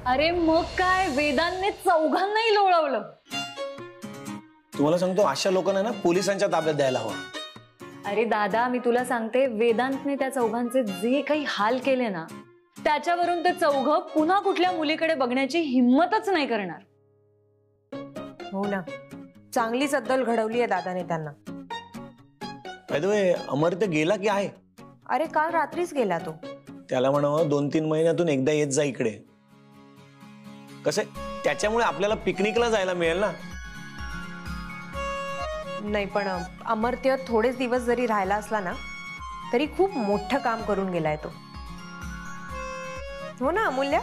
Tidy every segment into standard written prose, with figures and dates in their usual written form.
अरे मग काय, वेदांतने चौघांनाही लोळवलं. तुम्हाला सांगतो अशा लोकांना ना पोलिसांच्या ताब्यात द्यायला हवं. अरे दादा, मी तुला सांगते, वेदांतने त्या चौघांचे जे काही हाल केले ना, त्याच्यावरून ते चौघ पुन्हा कुठल्या मुलीकडे बघण्याची हिम्मतच नाही करणार. हो ना, चांगलीच अद्दल घडवली आहे दादाने त्यांना. बाय द वे, अमर्त्य गेला की आहे? अरे काल रात्रीच गेला तो. त्याला म्हणावं 2-3 महिन्यातून एकदा येत जा इकडे. कसे त्याच्यामुळे आपल्याला पिकनिकला जायला मिळेल ना. नाही पण अमर्त्य थोडेच दिवस जरी राहिला असला ना तरी खूप मोठं काम करून गेलाय तो. हो ना अमूल्य?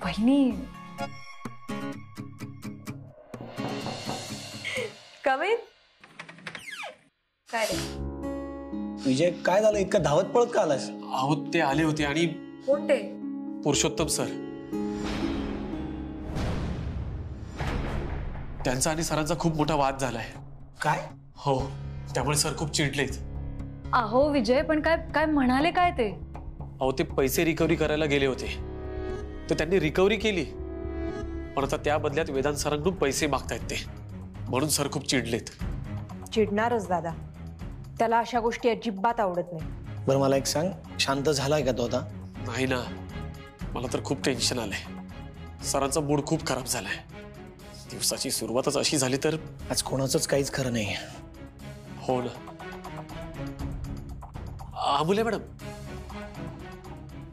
बहिणी, कमी काय रे विजय, काय झालं? इतकं धावत पळत का आलास? अहो ते आले होते आणि कोणते? पुरुषोत्तम सर. त्यांचा आणि सरांचा खूप मोठा वाद झालाय. काय? हो, त्यामुळे सर खूप चिडलेत. अहो विजय, पण काय काय म्हणाले काय ते? अहो ते पैसे रिकव्हरी करायला गेले होते, तर त्यांनी रिकव्हरी केली, पण आता त्या बदल्यात वेदांत सरांकडून पैसे मागतायत ते, म्हणून सर खूप चिडलेत. चिडणारच दादा, त्याला अशा गोष्टी अजिबात आवडत नाही. बरं मला एक सांग, शांत झालाय का तो आता? नाही ना, मला तर खूप टेन्शन आलंय. सरांचा मूड खूप खराब झालाय. दिवसाची सुरुवातच अशी झाली तर आज कोणाचंच काहीच खरं नाही. हो ना. अमूल्य मॅडम,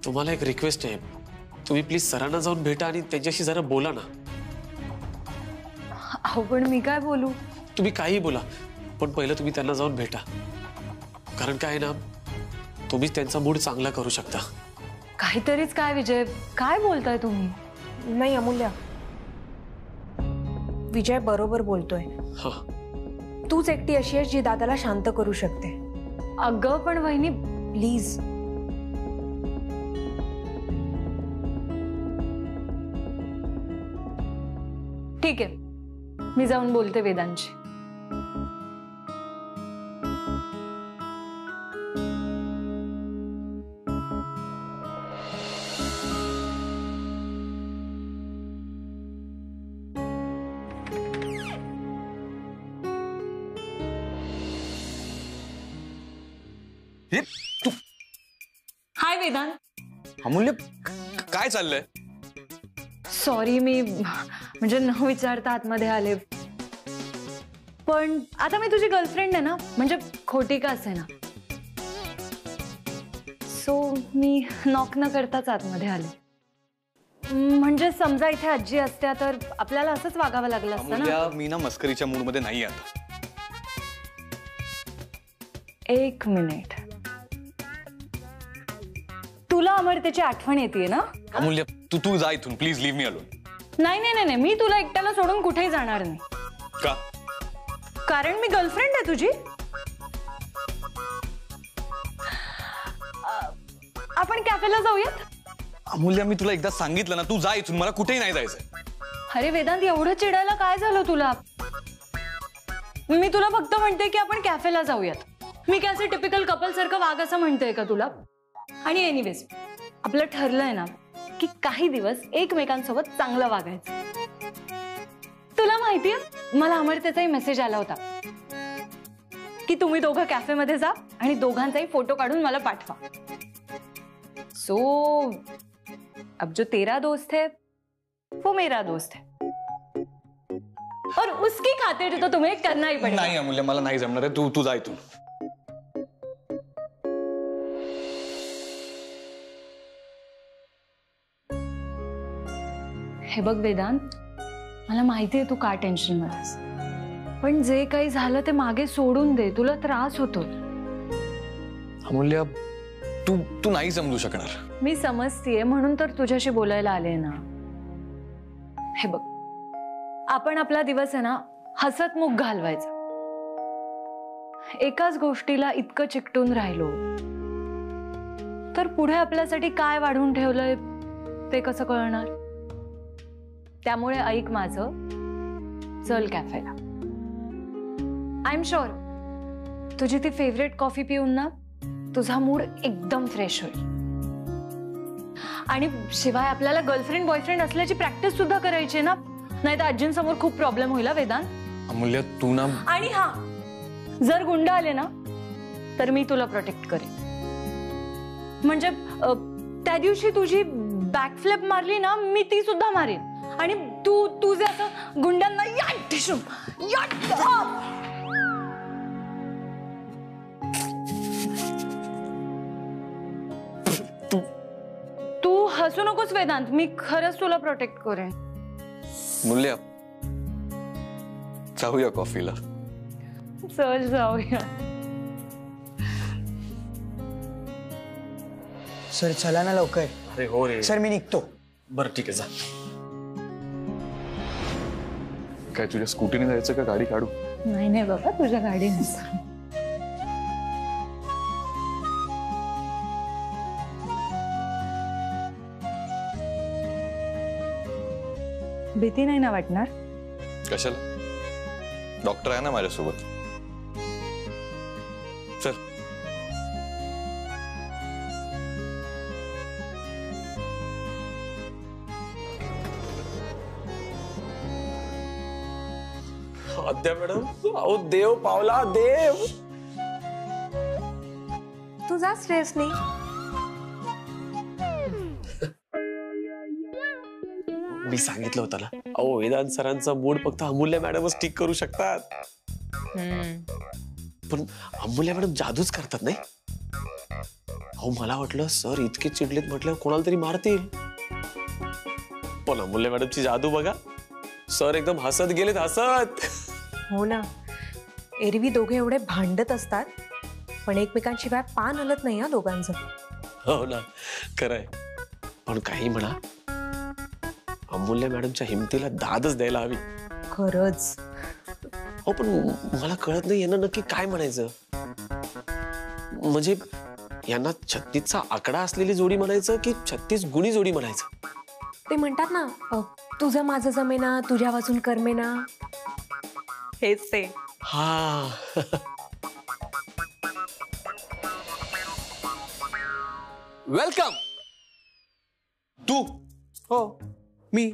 तुम्हाला एक रिक्वेस्ट आहे, तुम्ही प्लीज सरांना जाऊन भेटा आणि त्यांच्याशी जरा बोला ना. अहो पण मी काय बोलू? तुम्ही काही बोला, पण पहिलं तुम्ही त्यांना जाऊन भेटा. कारण काय ना, तुम्हीच त्यांचा मूड चांगला करू शकता. काहीतरीच काय विजय, काय बोलताय तुम्ही? नाही अमूल्य, विजय बरोबर बोलतोय. हा, तूच एकटी अशी आहेस जी दादाला शांत करू शकते. अगं पण वहिनी प्लीज. ठीक आहे, मी जाऊन बोलते वेदांशी. हाय वेदांत. अमूल्य, काय चाललंय? सॉरी, मी म्हणजे न विचारता आतमध्ये आले. पण आता मी तुझी गर्लफ्रेंड आहे ना, म्हणजे खोटी का असे ना, सो मी नॉक न करताच आतमध्ये आले. म्हणजे समजा इथे आजी असत्या तर आपल्याला असंच वागावं लागलं असतं ना. मी ना मस्करीच्या मूड मध्ये नाही आता. एक मिनिट, तुला अमर्त्याची आठवण येते ना? अमूल्य, तू जा इथून प्लीज, लीव मी अलोन. नाही नाही नाही, मी तुला एकट्याला सोडून कुठेही जाणार नाही. का? कारण मी गर्लफ्रेंड आहे तुझी. आपण कॅफेला जाऊयात. अमूल्य, मी तुला एकदा सांगितलं ना, तू जा इथून, मला कुठेही नाही जायचंय. अरे वेदांत, एवढं चिडायला काय झालं तुला? मी तुला फक्त म्हणते की आपण कॅफेला जाऊयात. मी काय असं टिपिकल कपल सारखं वाग असं म्हणतेय का तुला? आणि एनिवेज, आपलं ठरलंय ना की काही दिवस एकमेकांसोबत चांगलं वागायचं. तुला माहितीये, मला अमर्त्याचाही मेसेज आला होता की तुम्ही दोघं कॅफेमध्ये जा आणि दोघांचाही फोटो काढून मला पाठवा. सो अब जो तेरा दोस्त है वो मेरा दोस्त है, और उसकी खातिर तो तुम्हें करना ही पड़ेगा. नाही अमूल्य, मला नाही जमणार आहे. तू जा इथून. हे बघ वेदांत, मला माहिती आहे तू का टेन्शन मध्येस, पण जे काही झालं ते मागे सोडून दे. तुला त्रास होतो. अमूल्य, तू नाही समजू शकणार. मी समजतीये, म्हणून तर तुझ्याशी बोलायला आले ना. हे बघ, आपण आपला दिवस आहे ना हसतमुख घालवायचा. एकाच गोष्टीला इतकं चिकटून राहिलो तर पुढे आपल्यासाठी काय वाढून ठेवलंय ते कसं कळणार? त्यामुळे ऐक माझं, चल कॅफेला. आय एम शुअर तुझी ती फेवरेट कॉफी पिऊन ना तुझा मूड एकदम फ्रेश होईल. आणि शिवाय आपल्याला गर्लफ्रेंड बॉयफ्रेंड असल्याची प्रॅक्टिस सुद्धा करायची ना, नाही तर आजींसमोर खूप प्रॉब्लेम होईल हा वेदांत. अमूल्य तू ना. आणि हा, जर गुंड आले ना तर मी तुला प्रोटेक्ट करेन. म्हणजे त्या दिवशी तुझी बॅकफ्लिप मारली ना, मी ती सुद्धा मारेन. आणि तू जे असं गुंडांना तू हसू नकोस वेदांत, मी खरंच तुला प्रोटेक्ट करेन. मूल्य जाऊया कॉफीला. चल जाऊया. सर चला ना लवकर. अरे हो रे. सर मी निघतो. बरं ठीक आहे, जा. काय तुझ्या स्कूटीने जायचं का गाडी काढू? नाही नाही बाबा, तुझ्या गाडी नसतं. भीती नाही ना वाटणार? कशाला? डॉक्टर आहे ना माझ्यासोबत. चल. आद्या मॅडम, अहो देव पावला, देव. तू जा स्ट्रेस नाही. मी सांगितलं होतं ना, अहो वेदांत सरांचा मूड फक्त अमूल्य मॅडमच ठीक करू शकतात. पण अमूल्य मॅडम जादूच करतात नाही. अहो मला वाटलं सर इतके चिडलेत म्हटलं कोणाला तरी मारतील, पण अमूल्य मॅडमची जादू बघा, सर एकदम हसत गेलेत, हसत. हो ना, एरवी दोघे एवढे भांडत असतात, पण एकमेकांशिवाय पान हलत नाही हा दोघांचं. हो ना, खरंय. पण काही म्हणा, अमूल्य मॅडमच्या हिमतीला दादच द्यायला हवी. खरंच. हो पण मला कळत नाही यांना नक्की काय म्हणायचं. म्हणजे यांना 36चा आकडा असलेली जोडी म्हणायचं की 36 गुणी जोडी म्हणायचं? ते म्हणतात ना, तुझं माझं जमेना, तुझ्या वाचून करमेना, हेच ते. हा. वेलकम. तू? हो. मी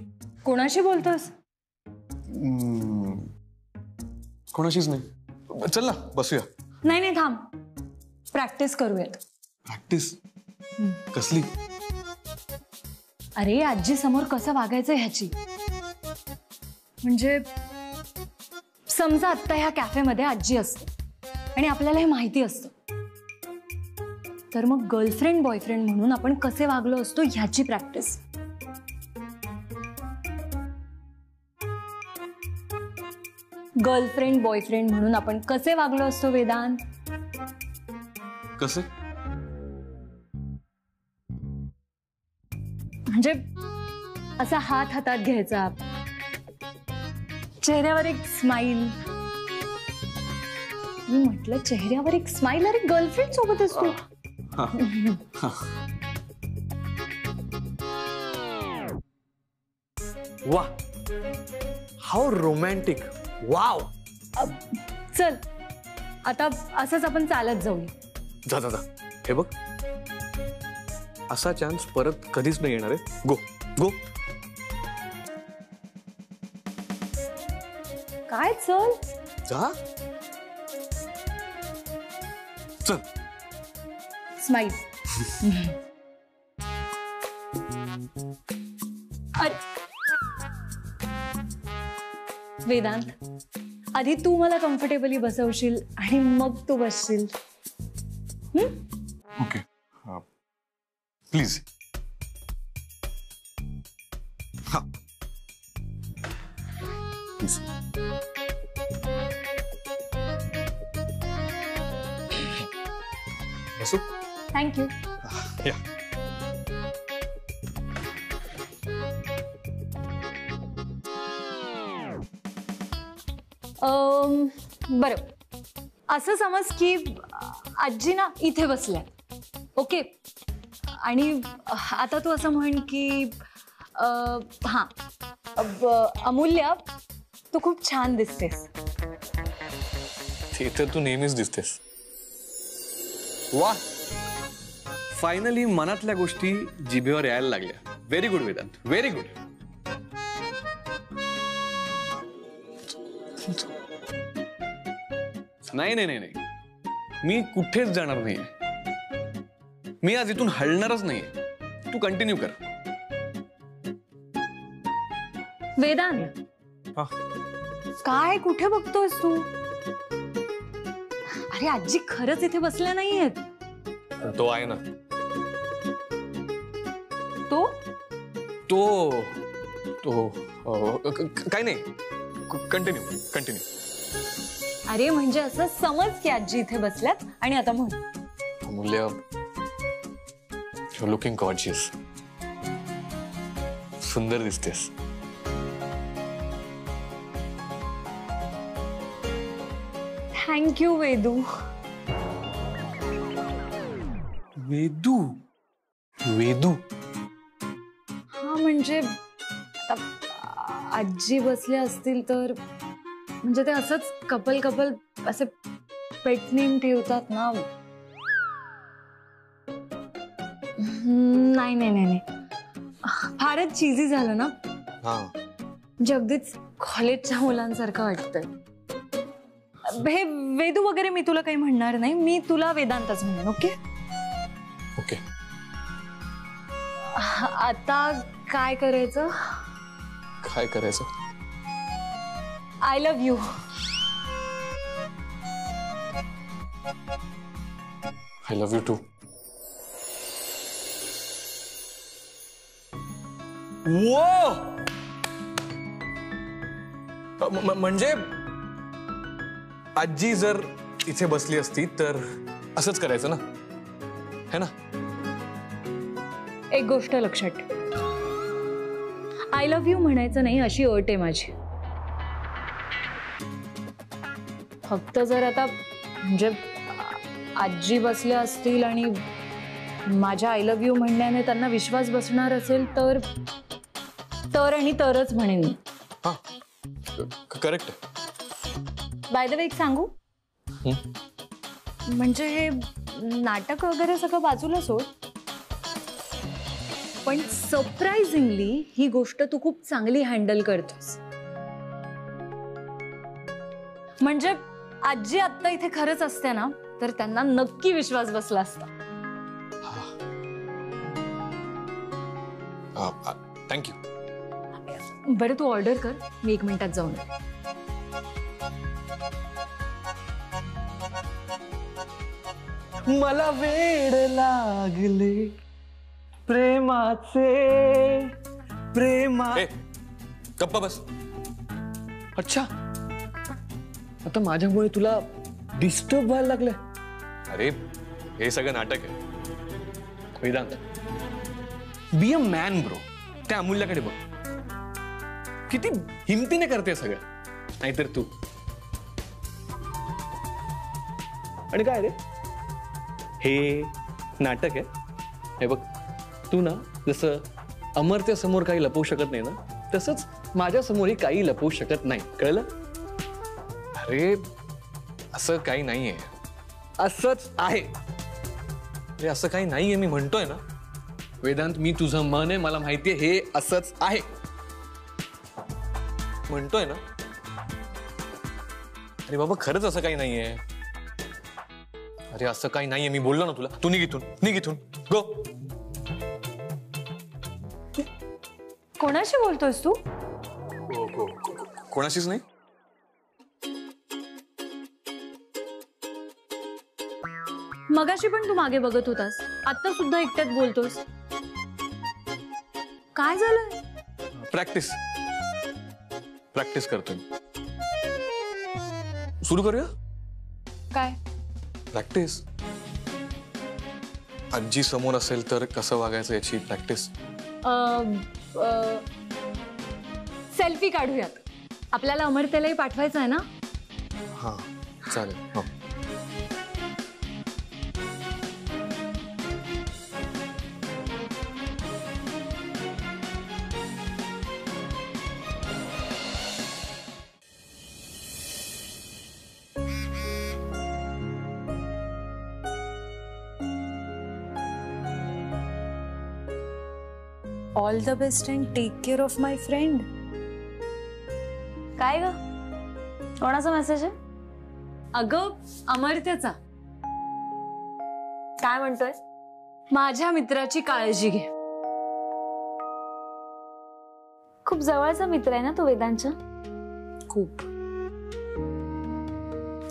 कोणाशी बोलतोस? कोणाशीच नाही. चल ना बसूया. नाही नाही थांब, प्रॅक्टिस करूयात. प्रॅक्टिस कसली? अरे आजी समोर कसं वागायचं ह्याची. म्हणजे समजा आता ह्या कॅफेमध्ये आजी असते आणि आपल्याला हे माहिती असतं, तर मग गर्लफ्रेंड बॉयफ्रेंड म्हणून आपण कसे वागलो असतो ह्याची प्रॅक्टिस. गर्लफ्रेंड बॉयफ्रेंड म्हणून आपण कसे वागलो असतो वेदांत? कसे? म्हणजे असा हात हातात घ्यायचा, चेहऱ्यावर एक स्माइल. मी म्हटलं चेहऱ्यावर एक स्माइल, अरे गर्लफ्रेंड सोबत असतो. वा, हाऊ रोमॅन्टिक. वाव. चल आता असंच आपण चालत जाऊ. जा जा जा. हे बघ, असा चान्स परत कधीच नाही येणार आहे. गो गो. काय चल जा. चल. स्माइल. वेदांत, आधी तू मला कम्फर्टेबली बसवशील आणि मग तू बसशील. Okay please. हा प्लीज. बसू. थँक्यू. या. बरं, असं समज की आजी ना इथे बसल्या, ओके, आणि आता तू असं म्हण की हा अमूल्य, तू खूप छान दिसतेस. ते तर तू नेहमीच दिसतेस. वा. फायनली मनातल्या गोष्टी जिभेवर यायला लागल्या. Very good Vedant, very good. नाही नाही नाही नाही, मी कुठेच जाणार नाहीये. मी आज इथून हलणारच नाहीये. तू कंटिन्यू कर. वेदांत, हा. काय कुठे बघतोयस तू? अरे आजी खरंच इथे बसल्या नाहीयेत. तो आहे ना. तो तो तो काय नाही. Continue continue. अरे म्हणजे असं समज की आजी इथे बसल्यात आणि आता म्हण. अमूल्य, you're looking gorgeous. सुंदर दिसतेस. थँक्यू वेदू. वेदू वेदू हा म्हणजे आता आजी बसले असतील तर म्हणजे ते असंच कपल कपल असे पेट नेम ठेवतात ना. नाही नाही नाही नाही, फारच चीजी झालं ना. हा. म्हणजे अगदीच कॉलेजच्या मुलांसारखं वाटतंय. हे वेदू वगैरे मी तुला काही म्हणणार नाही. मी तुला वेदांतच म्हणेन. Okay okay. आता काय करायचं? काय करायचं? I love you. I love you too. म्हणजे आजी जर इथे बसली असती तर असंच करायचं ना, है ना? एक गोष्ट लक्षात ठेव, आय लव्ह यू म्हणायचं नाही अशी अट आहे माझी. फक्त जर आता म्हणजे आजी बसल्या असतील आणि माझ्या आय लव्ह यू म्हणण्याने त्यांना विश्वास बसणार असेल तर आणि तरच म्हणेन. हा, करेक्ट. बाय द वे एक सांगू, म्हणजे हे नाटक वगैरे सगळं बाजूला सोड, पण सरप्राइझिंगली ही गोष्ट तू खूप चांगली हँडल करतोस. म्हणजे आजी आत्ता इथे खरंच असते ना तर त्यांना नक्की विश्वास बसला असता. थँक्यू. बरं तू ऑर्डर कर, मी 1 मिनिटात जाऊन येते. मला वेड लागले प्रेमाचे प्रेमा. गप्प बस. अच्छा, आता माझ्यामुळे तुला डिस्टर्ब व्हायला लागलंय? अरे हे सगळं नाटक आहे. Vedant, be a man bro. त्या अमूल्याकडे बघ, किती हिमतीने करते सगळं. नाहीतर तू. आणि काय रे, हे नाटक आहे. हे बघ, तू ना जसं अमरच्या समोर काही लपवू शकत नाही ना, तसंच माझ्या समोरही काही लपवू शकत नाही. कळलं? अरे असं काही नाहीये. असंच आहे. अरे असं काही नाहीये, मी म्हणतोय ना. वेदांत, मी तुझं मन आहे, मला माहितीये हे असंच आहे. म्हणतोय ना. अरे बाबा, खरंच असं काही नाहीये. अरे असं काही नाहीये, मी बोललो ना तुला. तू निघ इथून, निघ इथून. गो. कोणाशी बोलतोयस तू? कोणाशीच नाही. मगाशी पण तू मागे बघत होतास, आता सुद्धा एकट्यात बोलतोस. काय झालंय? प्रॅक्टिस प्रॅक्टिस करतोय. सुरू करूया. काय? प्रॅक्टिस. आजी समोर असेल तर कसं वागायचं याची प्रॅक्टिस. सेल्फी काढूयात. आपल्याला अमरतेलाही पाठवायचं आहे ना. हा चालेल. हो. All the best and take care of my friend. काय ग, कोणाचा मेसेज आहे? अगं अमर्त्याचा. काय म्हणतोय? माझ्या मित्राची काळजी घे. खूप जवळचा मित्र आहे ना तो वेदांच्या. खूप.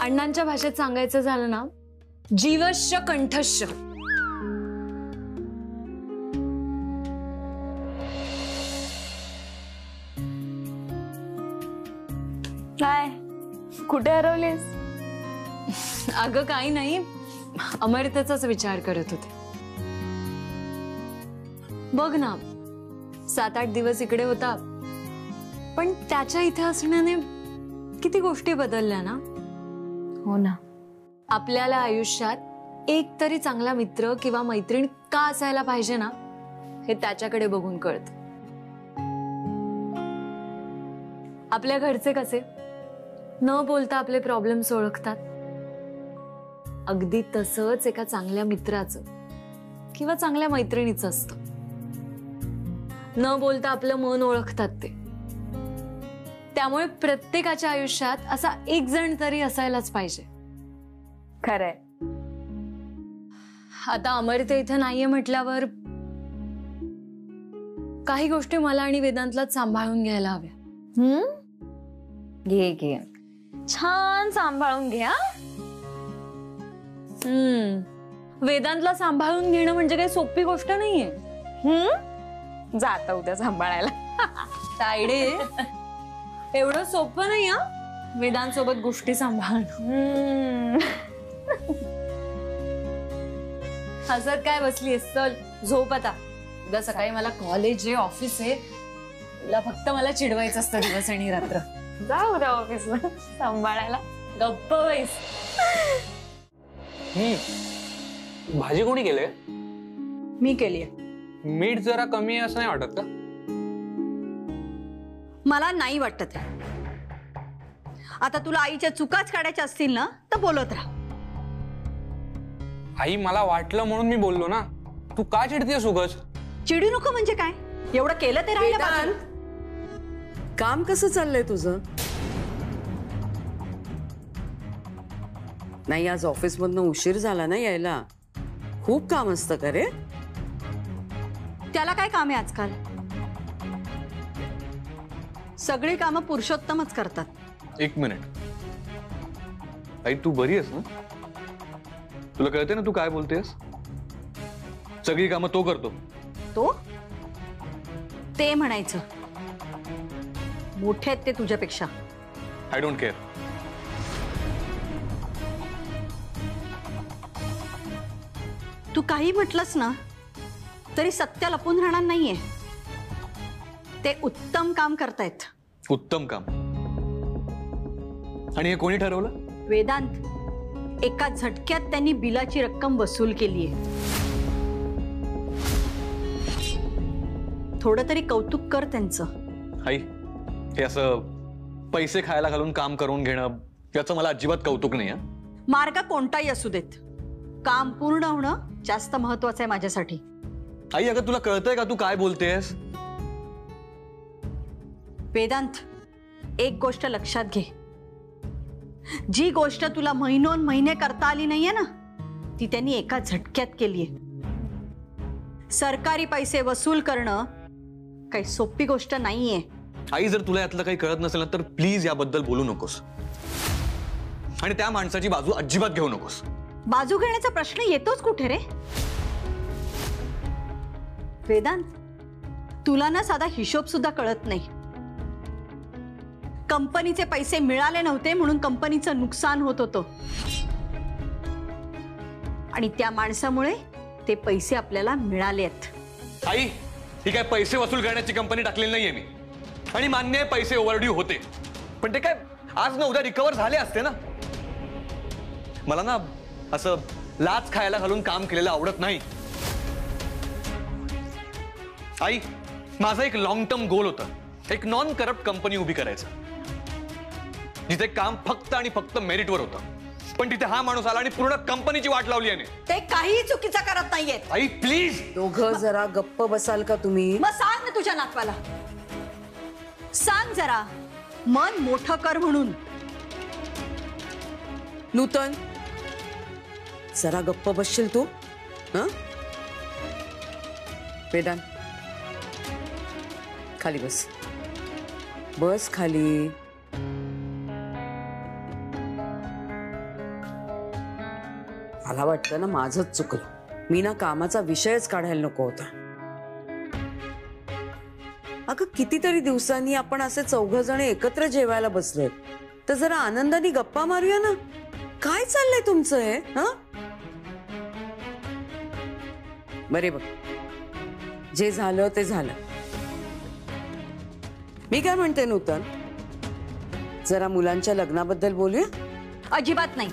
अण्णांच्या भाषेत सांगायचं झालं ना, जीवश्य कंठश्य. काय, कुठे हरवलीस? अगं काही नाही, अमर्त्याचाच विचार करत होते. बघ ना, 7-8 दिवस इकडे होता, पण त्याच्या इथे असण्याने किती गोष्टी बदलल्या ना. हो ना. आपल्याला आयुष्यात एक तरी चांगला मित्र किंवा मैत्रीण का असायला पाहिजे ना, हे त्याच्याकडे बघून कळतं. आपल्या घरचे कसे न बोलता आपले प्रॉब्लेम्स ओळखतात, अगदी तसंच एका चांगल्या मित्राचं किंवा चांगल्या मैत्रिणीचं असतं. न बोलता आपलं मन ओळखतात ते. त्यामुळे प्रत्येकाच्या आयुष्यात असा एक जण तरी असायलाच पाहिजे. खरंय. आता अमर्त्य इथे नाहीये म्हटल्यावर काही गोष्टी मला आणि वेदांतलाच सांभाळून घ्यायला हव्या. घे घे, छान सांभाळून घ्या. वेदांतला सांभाळून घेणं म्हणजे काही सोपी गोष्ट नाहीये. जाता उद्या सांभाळायला. तायडे, एवढं सोपं नाही हा वेदांसोबत गोष्टी सांभाळणं. हसत काय बसलीस? चल झोप आता. उद्या सकाळी मला कॉलेज आहे, ऑफिस आहे. तुला फक्त मला चिडवायचं असतं दिवस आणि रात्र. जा उद्या ऑफिसला सांभाळायला. गप्प बैस. भाजी कोणी केलंय? मी केली. मीठ जरा कमी आहे असं नाही वाटत का? मला नाही वाटत आहे. आता तुला आईच्या चुकाच काढायच्या असतील ना तर बोलत राहा. आई, मला वाटलं म्हणून मी बोललो ना. तू का चिडतेस उगाच? चिडू नको म्हणजे काय? एवढं केलं ते राहिलं बाजूला. काम कसं चाललंय तुझं? नाही, आज ऑफिस मधनं उशीर झाला ना यायला. खूप काम असतं का रे? त्याला काय काम आहे आजकाल? सगळी कामं पुरुषोत्तमच करतात. एक मिनिट. आई, तू बरी आहेस ना? तुला कळते ना तू काय बोलतेस? सगळी कामं तो करतो. तो ते म्हणायचं मोठे आहेत ते तुझ्यापेक्षा. I don't care. तू काही म्हटलंस ना तरी सत्य लपून राहणार नाहीये. ते उत्तम काम करतायत. उत्तम काम? आणि हे कोणी ठरवलं? वेदांत. एका झटक्यात त्यांनी बिलाची रक्कम वसूल केली आहे. थोडं तरी कौतुक कर त्यांचं. आई, हे असं पैसे खायला घालून काम करून घेणं याचं मला अजिबात कौतुक नाही. मार्ग कोणताही असू देत, काम पूर्ण होणं जास्त महत्वाचं आहे माझ्यासाठी. आई, अगं तुला कळतंय का तू काय बोलतेस? वेदांत, एक गोष्ट लक्षात घे. जी गोष्ट तुला महिनोन महिने करता आली नाहीये ना, ती त्यांनी एका झटक्यात केलीये. सरकारी पैसे वसूल करणं काही सोपी गोष्ट नाहीये. आई, जर तुला यातलं काही कळत नसेल ना तर प्लीज याबद्दल बोलू नकोस. आणि त्या माणसाची बाजू अजिबात घेऊ नकोस. बाजू घेण्याचा प्रश्न येतोच कुठे रे? वेदांत, तुला ना साधा हिशोब सुद्धा कळत नाही. कंपनीचे पैसे मिळाले नव्हते म्हणून कंपनीचं नुकसान होत होतं. आणि त्या माणसामुळे ते पैसे आपल्याला मिळाले आहेत. आई, ही काय पैसे वसूल करण्याची कंपनी टाकलेली नाहीये मी. आणि मान्य आहे पैसे ओव्हरड्यू होते, पण ते काय आज ना उद्या रिकव्हर झाले असते ना. मला ना असं लाच खायला घालून काम केलेलं आवडत नाही. आई, माझा एक लॉंग टर्म गोल होता, एक नॉन करप्ट कंपनी उभी करायचं, जिथे काम फक्त आणि फक्त मेरिटवर होतं. पण तिथे हा माणूस आला आणि पूर्ण कंपनीची वाट लावली याने. ते काही चुकीचं करत नाहीये. आई प्लीज. दोघं जरा गप्प बसाल का तुम्ही? मग सांग तुझ्या नातवाला. सांग जरा, मन मोठं कर म्हणून. नूतन, जरा गप्प बसशील तू? हं? वेदांत, खाली बस. बस खाली. मला वाटतं ना माझंच चुकलं. मी ना कामाचा विषयच काढायला नको होता. अगं कितीतरी दिवसांनी आपण असे 4 जण एकत्र जेवायला बसलोय, तर जरा आनंदाने गप्पा मारूया ना. काय चाललंय तुमचं हे? हं? बरे बघ, जे झालं ते झालं. मी काय म्हणते नूतन, जरा मुलांच्या लग्नाबद्दल बोलूया. अजिबात नाही.